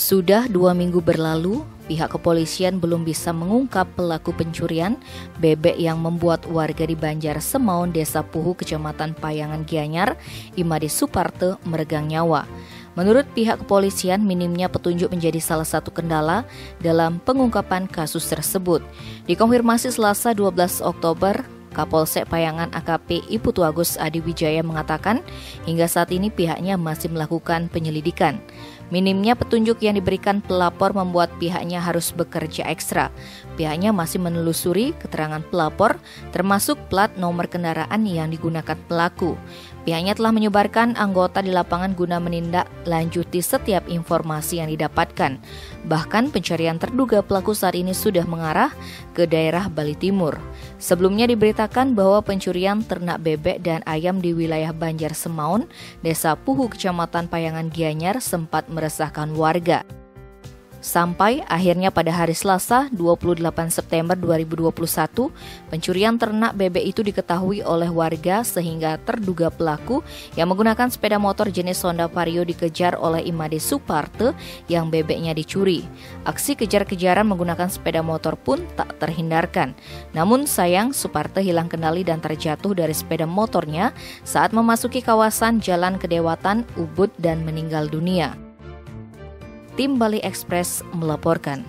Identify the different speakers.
Speaker 1: Sudah 2 minggu berlalu, pihak kepolisian belum bisa mengungkap pelaku pencurian bebek yang membuat warga di Banjar Semaun, Desa Puhu, Kecamatan Payangan Gianyar, Imade Suparte meregang nyawa. Menurut pihak kepolisian, minimnya petunjuk menjadi salah satu kendala dalam pengungkapan kasus tersebut. Dikonfirmasi Selasa 12 Oktober, Kapolsek Payangan AKP Iputu Agus Adi Wijaya mengatakan hingga saat ini pihaknya masih melakukan penyelidikan. Minimnya petunjuk yang diberikan pelapor membuat pihaknya harus bekerja ekstra. Pihaknya masih menelusuri keterangan pelapor, termasuk plat nomor kendaraan yang digunakan pelaku. Pihaknya telah menyebarkan anggota di lapangan guna menindaklanjuti setiap informasi yang didapatkan. Bahkan pencarian terduga pelaku saat ini sudah mengarah ke daerah Bali Timur. Sebelumnya diberitakan bahwa pencurian ternak bebek dan ayam di wilayah Banjar Semaun, Desa Puhu, Kecamatan Payangan Gianyar sempat meresahkan warga. Sampai akhirnya pada hari Selasa 28 September 2021, pencurian ternak bebek itu diketahui oleh warga sehingga terduga pelaku yang menggunakan sepeda motor jenis Honda Vario dikejar oleh Imade Suparte yang bebeknya dicuri. Aksi kejar-kejaran menggunakan sepeda motor pun tak terhindarkan. Namun sayang, Suparte hilang kendali dan terjatuh dari sepeda motornya saat memasuki kawasan Jalan Kedewatan, Ubud dan meninggal dunia. Tim Bali Express melaporkan.